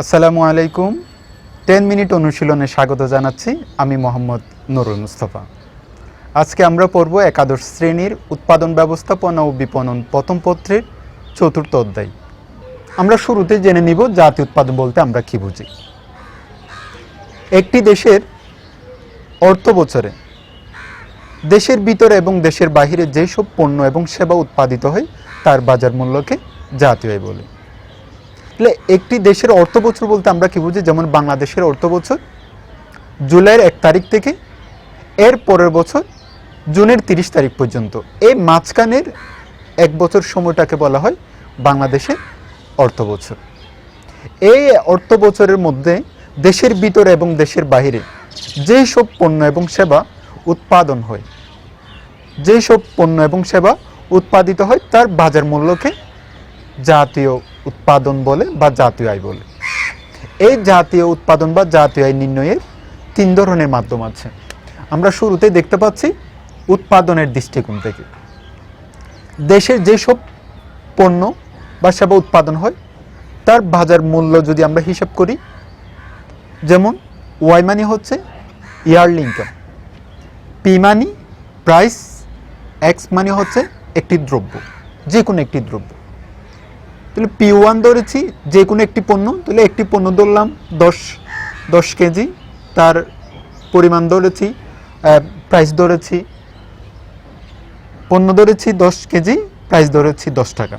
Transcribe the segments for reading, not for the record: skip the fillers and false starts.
আসসালামু আলাইকুম। 10 মিনিট অনুশীলনে স্বাগত জানাচ্ছি। আমি মোহাম্মদ নুরুল মুস্তফা। আজকে আমরা পড়ব একাদশ শ্রেণীর উৎপাদন ব্যবস্থাপনা ও বিপণন প্রথম পত্রের চতুর্থ অধ্যায়। আমরা শুরুতে জেনে নিব জাতীয় উৎপাদন বলতে আমরা কি বুঝি। একটি দেশের অর্থ বছরে দেশের ভিতরে এবং দেশের বাহিরে যেসব পণ্য এবং সেবা উৎপাদিত হয় তার বাজার মূল্যকে জাতীয় আয় বলে। তাহলে একটি দেশের অর্থ বছর বলতে আমরা কি বুঝি, যেমন বাংলাদেশের অর্থ বছর জুলাইয়ের 1 তারিখ থেকে এর পরের বছর জুনের 30 তারিখ পর্যন্ত, এই মাঝখানের 1 বছর সময়টাকে বলা হয় বাংলাদেশের অর্থ বছর। এই অর্থ বছরের মধ্যে দেশের ভিতরে এবং দেশের বাইরে যেসব পণ্য এবং সেবা উৎপাদন হয়, যেসব পণ্য এবং সেবা উৎপাদিত হয় তার বাজার মূল্যকে জাতীয় উৎপাদন বলে বা জাতীয় আয় বলে। এই জাতীয় উৎপাদন বা জাতীয় আয় নির্ণয়ের 3 ধরনের মাধ্যম আছে। আমরা শুরুতে দেখতে পাচ্ছি উৎপাদনের দৃষ্টিকোণ থেকে দেশের যেসব পণ্য বা সেবা উৎপাদন হয় তার বাজার মূল্য যদি আমরা হিসাব করি, যেমন ওয়াই মানি হচ্ছে ইয়ারলি ইনকাম, পি মানি প্রাইস, এক্স মানি হচ্ছে একটি দ্রব্য, যে কোনো একটি দ্রব্য। তাহলে P1 ধরেছি যে কোনো একটি পণ্য, তাহলে একটি পণ্য ধরলাম 10 কেজি, তার পরিমাণ ধরেছি, প্রাইস ধরেছি, পণ্য ধরেছি 10 কেজি, প্রাইস ধরেছি 10 টাকা।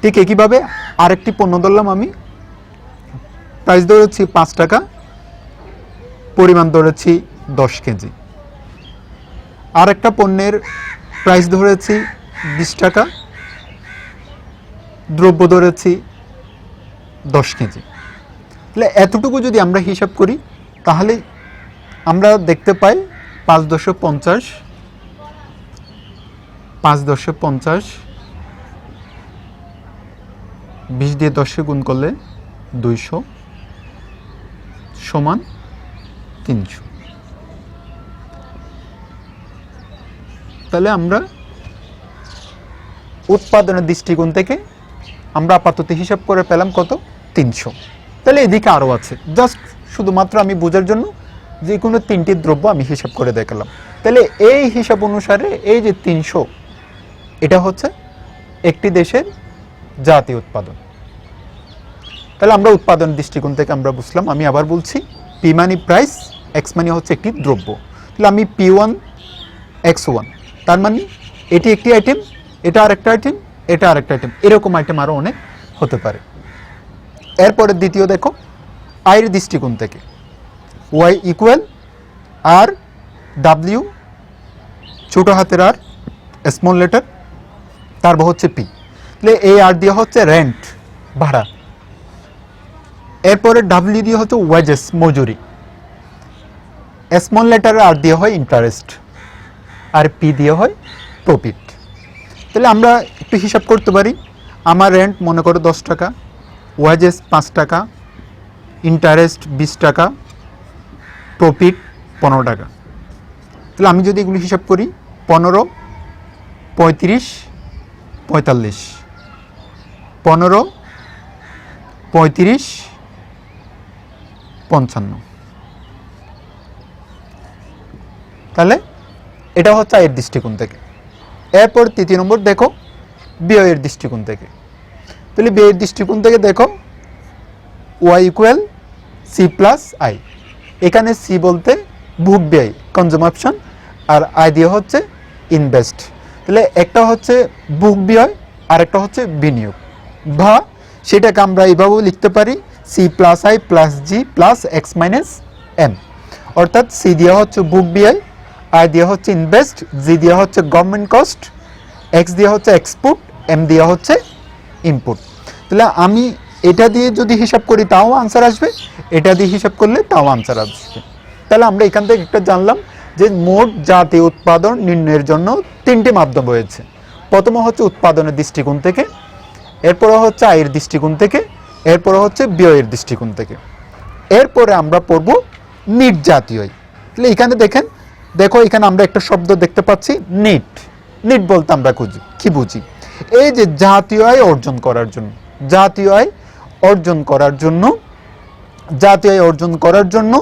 ঠিক একইভাবে আরেকটি পণ্য ধরলাম আমি, প্রাইস ধরেছি 5 টাকা, পরিমাণ ধরেছি 10 কেজি। আরেকটা পণ্যের প্রাইস ধরেছি 20 টাকা, দ্রব্য ধরেছি 10 কেজি। তাহলে এতটুকু যদি আমরা হিসাব করি তাহলে আমরা দেখতে পাই 5.50, 20 দিয়ে 10 গুণ করলে 200 সমান 300। তাহলে আমরা উৎপাদনের দৃষ্টিকোণ থেকে আমরা আপাতত হিসাব করে পেলাম কত, 300। তাহলে এদিকে আরও আছে, জাস্ট শুধুমাত্র আমি বোঝার জন্য যে কোনো 3টি দ্রব্য আমি হিসাব করে দেখালাম। তাহলে এই হিসাব অনুসারে এই যে 300, এটা হচ্ছে একটি দেশের জাতীয় উৎপাদন। তাহলে আমরা উৎপাদনের দৃষ্টিকোণ থেকে আমরা বুঝলাম। আমি আবার বলছি, পি মানি প্রাইস, এক্স মানি হচ্ছে একটি দ্রব্য। তাহলে আমি P1 X1, তার মানে এটি একটি আইটেম, এটা আরেকটা আইটেম, এটা আরেকটা আইটেম, এরকম আইটেম আরও অনেক হতে পারে। এরপরে দ্বিতীয় দেখো আয়ের দৃষ্টিকোণ থেকে, ওয়াই ইকুয়াল আর ডাব্লিউ, ছোট হাতের আর, স্মল লেটার, তারপর হচ্ছে পি। তাহলে এই আর দিয়ে হচ্ছে রেন্ট, ভাড়া। এরপরে ডাব্লিউ দিয়ে হচ্ছে ওয়েজেস, মজুরি। স্মল লেটার আর দিয়ে হয় ইন্টারেস্ট, আর পি দিয়ে হয় প্রফিট। তাহলে আমরা একটু হিসাব করতে পারি। আমার রেন্ট মনে করো 10 টাকা, ওয়েজেস 5 টাকা, ইন্টারেস্ট 20 টাকা, প্রফিট 15 টাকা। তাহলে আমি যদি এগুলি হিসাব করি, 15, 35, 45, 15, 35, 55। তাহলে এটা হচ্ছে আয়ের দৃষ্টিকোণ থেকে। এরপর 3 নম্বর দেখো ব্যয়ের দৃষ্টিকোণ থেকে। তাহলে ব্যয়ের দৃষ্টিকোণ থেকে দেখো Y equal C plus I. এখানে সি বলতে ভোগ ব্যয়, কনজাম্পশন, আর আই দিয়ে হচ্ছে ইনভেস্ট। তাহলে একটা হচ্ছে ভোগ ব্যয় আর একটা হচ্ছে বিনিয়োগ, বা সেটাকে আমরা এইভাবেও লিখতে পারি C plus I plus G plus X minus M. অর্থাৎ সি দেওয়া হচ্ছে ভোগ ব্যয়, আই দেওয়া হচ্ছে ইনভেস্ট, জি দেওয়া হচ্ছে গভর্নমেন্ট কস্ট, এক্স দেওয়া হচ্ছে এক্সপোর্ট, এম দেওয়া হচ্ছে ইনপুট। তাহলে আমি এটা দিয়ে যদি হিসাব করি তাও আনসার আসবে, এটা দিয়ে হিসাব করলে তাও আনসার আসবে। তাহলে আমরা এখান থেকে একটা জানলাম যে মোট জাতীয় উৎপাদন নির্ণয়ের জন্য 3টি মাধ্যম রয়েছে। প্রথম হচ্ছে উৎপাদনের দৃষ্টিকোণ থেকে, এরপরে হচ্ছে আয়ের দৃষ্টিকোণ থেকে, এরপরে হচ্ছে ব্যয়ের দৃষ্টিকোণ থেকে। এরপরে আমরা পড়ব নিট জাতীয় আয়। তাহলে এখানে দেখো এখানে আমরা একটা শব্দ দেখতে পাচ্ছি নিট। নিট বলতে আমরা কি বুঝি? এই যে জাতীয় আয় অর্জন করার জন্য, জাতীয় আয় অর্জন করার জন্য, জাতীয় আয় অর্জন করার জন্য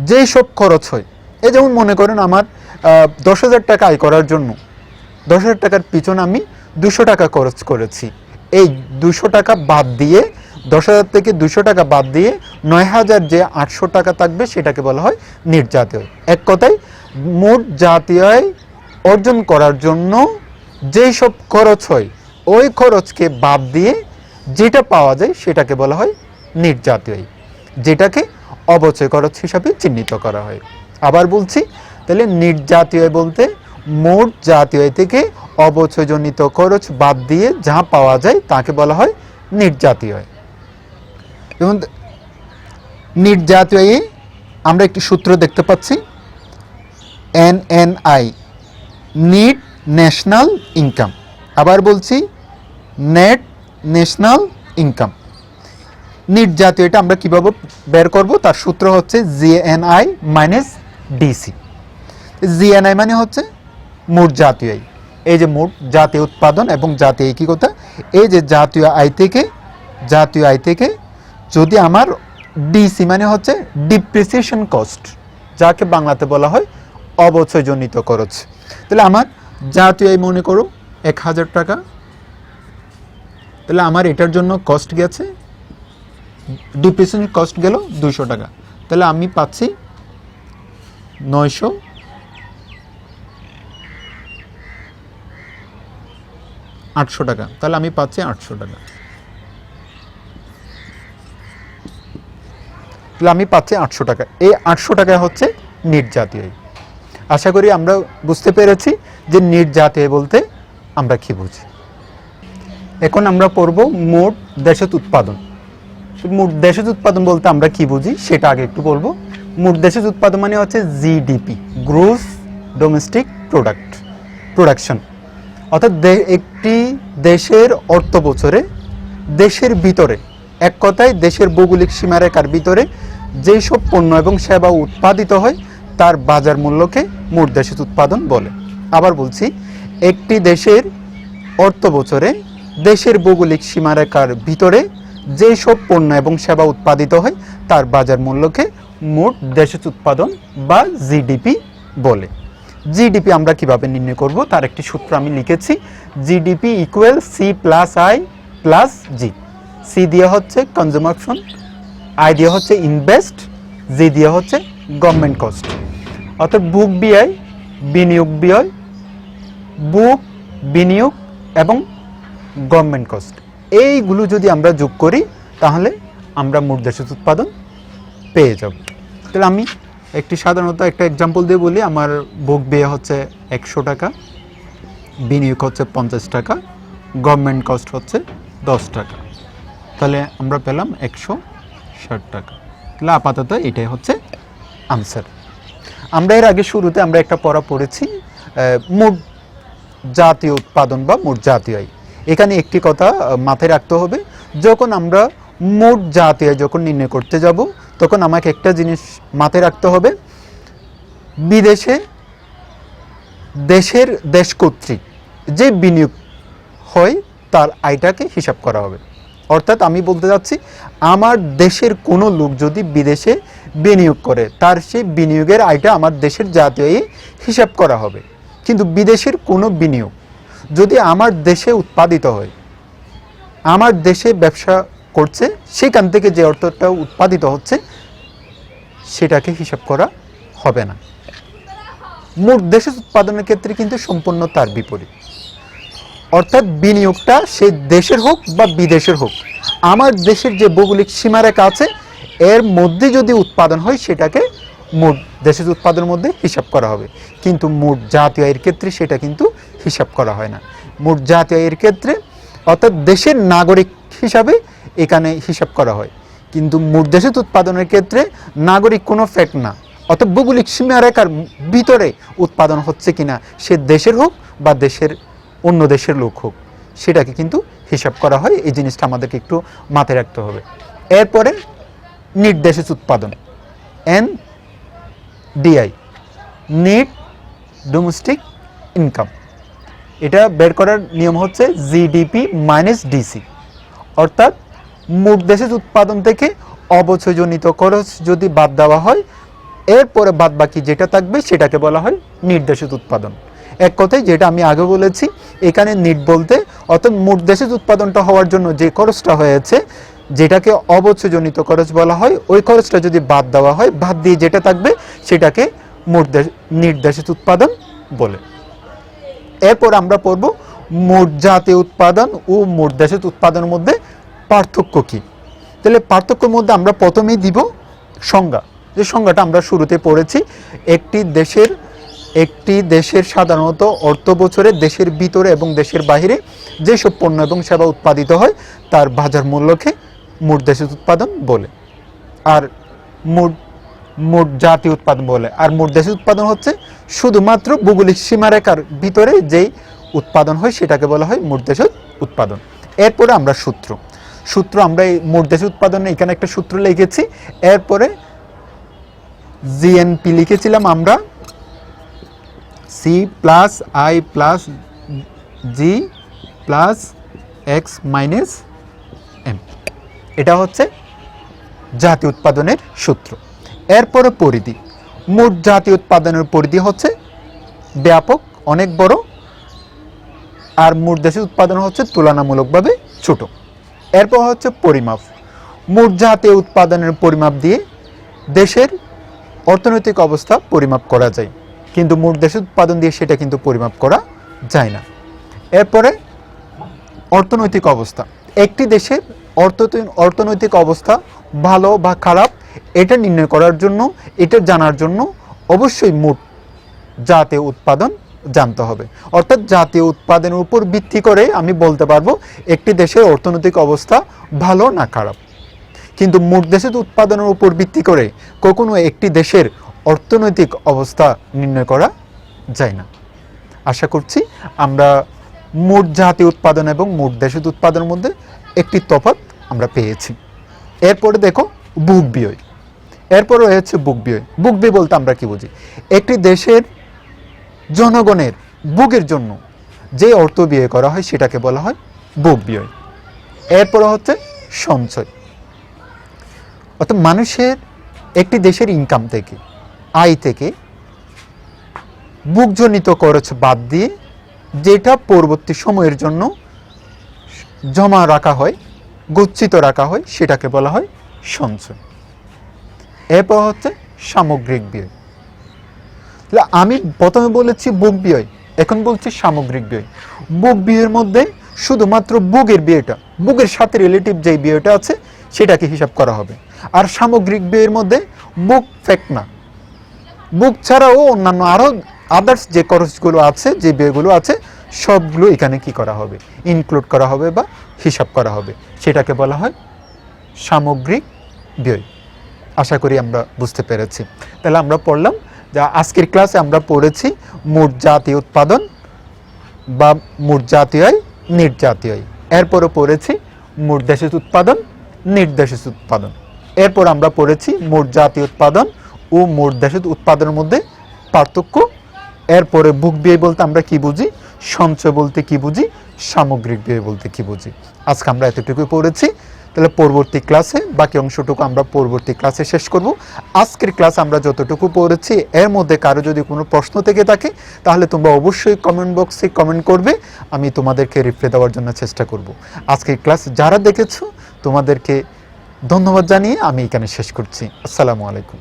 যেই সব খরচ হয়, এই যেমন মনে করেন আমার 10,000 টাকা আয় করার জন্য 10,000 টাকার পিছনে আমি 200 টাকা খরচ করেছি। এই 200 টাকা বাদ দিয়ে, 10,000 থেকে 200 টাকা বাদ দিয়ে 9,000 যে 800 টাকা থাকবে সেটাকে বলা হয় নিট জাতীয় আয়। এক কথায় মোট জাতীয় আয় অর্জন করার জন্য যেই সব খরচ হয় ওই খরচকে বাদ দিয়ে যেটা পাওয়া যায় সেটাকে বলা হয় নিট জাতীয় আয়, যেটাকে অবচয় খরচ হিসাবে চিহ্নিত করা হয়। আবার বলছি, তাহলে নিট জাতীয় আয় বলতে মোট জাতীয় আয় থেকে অবচয়জনিত খরচ বাদ দিয়ে যা পাওয়া যায় তাকে বলা হয় নিট জাতীয় আয়। এবং নিট জাতীয় আয়ে আমরা একটি সূত্র দেখতে পাচ্ছি, NNI, নিট ন্যাশনাল ইনকাম। আবার বলছি, নেট ন্যাশনাল ইনকাম। নিট জাতীয় এটা আমরা কিভাবে বের করব, তার সূত্র হচ্ছে GNI মাইনাস DC। GNI মানে হচ্ছে মোট জাতীয় আয়, এই যে মোট জাতীয় উৎপাদন এবং জাতীয় একীকতা, এই যে জাতীয় আয় থেকে যদি আমার DC মানে হচ্ছে ডিপ্রিসিয়েশন কস্ট, যাকে বাংলাতে বলা হয় অবচয়জনিত খরচ। তাহলে আমার জাতীয় আয় মনে করো 1,000 টাকা, তাহলে আমার এটার জন্য কস্ট গেছে, ডিপ্রিসিয়েশন কস্ট গেল 200 টাকা, তাহলে আমি পাচ্ছি 800 টাকা, তাহলে আমি পাচ্ছি 800 টাকা, তাহলে আমি পাচ্ছি 800 টাকা। এই 800 টাকা হচ্ছে নিট জাতীয় আয়। আশা করি আমরা বুঝতে পেরেছি যে নিট জাতীয় আয় বলতে আমরা কি বুঝি। এখন আমরা পড়ব মোট দেশজ উৎপাদন। মোট দেশজ উৎপাদন বলতে আমরা কি বুঝি সেটা আগে একটু বলবো। মোট দেশজ উৎপাদন মানে হচ্ছে জিডিপি, গ্রোস ডোমেস্টিক প্রোডাকশন, অর্থাৎ একটি দেশের অর্থ বছরে দেশের ভিতরে, এক কথায় দেশের ভৌগোলিক সীমারেখার ভিতরে যেই সব পণ্য এবং সেবা উৎপাদিত হয় তার বাজার মূল্যকে মোট দেশজ উৎপাদন বলে। আবার বলছি, একটি দেশের অর্থ বছরে দেশের ভৌগোলিক সীমারেখার ভিতরে যেই সব পণ্য এবং সেবা উৎপাদিত হয় তার বাজার মূল্যকে মোট দেশজ উৎপাদন বা জিডিপি বলে। জিডিপি আমরা কিভাবে নির্ণয় করব তার একটি সূত্র আমি লিখেছি, জিডিপি ইকুয়াল C+I+G। সি দিয়ে হচ্ছে কনজাম্পশন, আই দিয়ে হচ্ছে ইনভেস্ট, জি দিয়ে হচ্ছে গভর্নমেন্ট কস্ট। অর্থাৎ বুক ব্যয়, বিনিয়োগ ব্যয়, বুক বিনিয়োগ এবং গভর্নমেন্ট কস্ট, এইগুলো যদি আমরা যোগ করি তাহলে আমরা মোট দেশজ উৎপাদন পেয়ে যাব। তাহলে আমি একটি সাধারণত একটা এক্সাম্পল দিয়ে বলি, আমার বুক ব্যয় হচ্ছে 100 টাকা, বিনিয়োগ হচ্ছে 50 টাকা, গভর্নমেন্ট কস্ট হচ্ছে 10 টাকা, তাহলে আমরা পেলাম 160 টাকা। তাহলে আপাতত এটাই হচ্ছে আনসার। আমরা এর আগে শুরুতে আমরা একটা পড়া পড়েছি মোট জাতীয় উৎপাদন বা মোট জাতীয় আয়। এখানে একটি কথা মাথায় রাখতে হবে, যখন আমরা মোট জাতীয় আয় যখন নির্ণয় করতে যাব তখন আমাকে একটা জিনিস মাথায় রাখতে হবে, বিদেশে দেশ কর্তৃক যে বিনিয়োগ হয় তার আয়টাকে হিসাব করা হবে। অর্থাৎ আমি বলতে যাচ্ছি, আমার দেশের কোনো লোক যদি বিদেশে বিনিয়োগ করে তার সেই বিনিয়োগের আয়টা আমার দেশের জাতীয় আয়ে হিসাব করা হবে। কিন্তু বিদেশের কোনো বিনিয়োগ যদি আমার দেশে উৎপাদিত হয়, আমার দেশে ব্যবসা করছে, সেখান থেকে যে অর্থটা উৎপাদিত হচ্ছে সেটাকে হিসাব করা হবে না। মোট দেশের উৎপাদনের ক্ষেত্রে কিন্তু সম্পূর্ণ তার বিপরীত। অর্থাৎ বিনিয়োগটা সে দেশের হোক বা বিদেশের হোক, আমার দেশের যে ভৌগোলিক সীমারেখা আছে এর মধ্যে যদি উৎপাদন হয় সেটাকে মোট দেশের উৎপাদনের মধ্যে হিসাব করা হবে। কিন্তু মোট জাতীয় আয়ের ক্ষেত্রে সেটা কিন্তু হিসাব করা হয় না। মোট জাতীয় আয়ের ক্ষেত্রে অর্থাৎ দেশের নাগরিক হিসাবে এখানে হিসাব করা হয়, কিন্তু মোট দেশের উৎপাদনের ক্ষেত্রে নাগরিক কোনো ফ্যাক্ট না। অর্থাৎ ভৌগোলিক সীমারেখার ভিতরে উৎপাদন হচ্ছে কিনা সে দেশের হোক বা দেশের অন্য দেশের লোক হোক, সেটাকে কিন্তু হিসাব করা হয়। এই জিনিসটা আমাদেরকে একটু মাথায় রাখতে হবে। এরপরে নিট দেশজ উৎপাদন, NDI, নেট ডোমেস্টিক ইনকাম। এটা বের করার নিয়ম হচ্ছে জিডিপি মাইনাস ডিসি, অর্থাৎ মোট দেশজ উৎপাদন থেকে অবচয়জনিত খরচ যদি বাদ দেওয়া হয়, এরপরে বাদ বাকি যেটা থাকবে সেটাকে বলা হয় নির্দেশিত উৎপাদন। এক কথায় যেটা আমি আগে বলেছি, এখানে নিট বলতে অর্থাৎ মোট দেশজ উৎপাদনটা হওয়ার জন্য যে খরচটা হয়েছে, যেটাকে অবচয়জনিত খরচ বলা হয়, ওই খরচটা যদি বাদ দেওয়া হয়, বাদ দিয়ে যেটা থাকবে সেটাকে নির্দেশিত উৎপাদন বলে। এরপর আমরা পড়ব মোট জাতীয় উৎপাদন ও মোট দেশজ উৎপাদনের মধ্যে পার্থক্য কি। তাহলে পার্থক্যের মধ্যে আমরা প্রথমেই দিব সংজ্ঞা, যে সংজ্ঞাটা আমরা শুরুতে পড়েছি। একটি দেশের সাধারণত অর্থ বছরে দেশের ভিতরে এবং দেশের বাইরে যেসব পণ্য এবং সেবা উৎপাদিত হয় তার বাজার মূল্যকে মোট দেশজ উৎপাদন বলে, আর মোট জাতীয় উৎপাদন বলে। আর মোট দেশজ উৎপাদন হচ্ছে শুধুমাত্র ভৌগোলিক সীমারেখার ভিতরে যেই উৎপাদন হয় সেটাকে বলা হয় মোট দেশজ উৎপাদন। এরপরে আমরা সূত্র আমরা এই মোট দেশজ উৎপাদনে এখানে একটা সূত্র লিখেছি। এরপরে জিএনপি লিখেছিলাম আমরা, C plus I plus G plus X minus M, এটা হচ্ছে জাতীয় উৎপাদনের সূত্র। এরপরে পরিধি, মোট জাতীয় উৎপাদনের পরিধি হচ্ছে ব্যাপক, অনেক বড়, আর মোট দেশের উৎপাদন হচ্ছে তুলনামূলকভাবে ছোট। এরপর হচ্ছে পরিমাপ, মোট জাতীয় উৎপাদনের পরিমাপ দিয়ে দেশের অর্থনৈতিক অবস্থা পরিমাপ করা যায়, কিন্তু মোট দেশের উৎপাদন দিয়ে সেটা কিন্তু পরিমাপ করা যায় না। এরপরে অর্থনৈতিক অবস্থা, একটি দেশের অর্থনৈতিক অবস্থা ভালো বা খারাপ এটা নির্ণয় করার জন্য, এটা জানার জন্য অবশ্যই মোট জাতীয় উৎপাদন জানতে হবে। অর্থাৎ জাতীয় উৎপাদনের উপর ভিত্তি করে আমি বলতে পারবো একটি দেশের অর্থনৈতিক অবস্থা ভালো না খারাপ, কিন্তু মোট দেশের উৎপাদনের উপর ভিত্তি করে কখনো একটি দেশের অর্থনৈতিক অবস্থা নির্ণয় করা যায় না। আশা করছি আমরা মোট জাতীয় উৎপাদন এবং মোট দেশের উৎপাদনের মধ্যে একটি তফাৎ আমরা পেয়েছি। এরপরে দেখো বুক ব্যয়, এরপর রয়েছে বুক ব্যয়। বুক ব্যয় বলতে আমরা কি বুঝি? একটি দেশের জনগণের বুকের জন্য যে অর্থ ব্যয় করা হয় সেটাকে বলা হয় বুক ব্যয়। এরপরে হচ্ছে সঞ্চয়, অর্থাৎ মানুষের একটি দেশের ইনকাম থেকে, আয় থেকে বুকজনিত খরচ বাদ দিয়ে যেটা পরবর্তী সময়ের জন্য জমা রাখা হয়, গচ্ছিত রাখা হয়, সেটাকে বলা হয় সঞ্চয়। এরপর হচ্ছে সামগ্রিক ব্যয়। আমি প্রথমে বলেছি বুক ব্যয়, এখন বলছি সামগ্রিক ব্যয়। বুক ব্যয়ের মধ্যে শুধুমাত্র বুকের ব্যয়টা, বুকের সাথে রিলেটিভ যে ব্যয়টা আছে সেটাকে হিসাব করা হবে। আর সামগ্রিক ব্যয়ের মধ্যে বুক ফ্যাক্ট না, বুক ছাড়াও অন্যান্য আরও আদার্স যে খরচগুলো আছে, যে ব্যয়গুলো আছে, সবগুলো এখানে কি করা হবে? ইনক্লুড করা হবে বা হিসাব করা হবে, সেটাকে বলা হয় সামগ্রিক ব্যয়। আশা করি আমরা বুঝতে পেরেছি। তাহলে আমরা পড়লাম যে আজকের ক্লাসে আমরা পড়েছি মোট জাতীয় উৎপাদন বা মোট জাতীয় আয়, নিট জাতীয় আয়। এরপরও পড়েছি মোট দেশের উৎপাদন, নির্দেশিত উৎপাদন। এরপর আমরা পড়েছি মোট জাতীয় উৎপাদন ও মোট দেশের উৎপাদনের মধ্যে পার্থক্য। এরপরে বুক ব্যয় বলতে আমরা কি বুঝি, সঞ্চয় বলতে কি বুঝি, সামগ্রিক ব্যয় বলতে কি বুঝি। আজকে আমরা এতটুকুই পড়েছি। তাহলে পরবর্তী ক্লাসে বাকি অংশটুকু আমরা পরবর্তী ক্লাসে শেষ করব। আজকের ক্লাস আমরা যতটুকু পড়েছি এর মধ্যে কারো যদি কোনো প্রশ্ন থেকে থাকে তাহলে তোমরা অবশ্যই কমেন্ট বক্সে কমেন্ট করবে, আমি তোমাদেরকে রিপ্লাই দেওয়ার জন্য চেষ্টা করব। আজকের ক্লাস যারা দেখেছো তোমাদেরকে ধন্যবাদ জানিয়ে আমি এখানে শেষ করছি। আসসালামু আলাইকুম।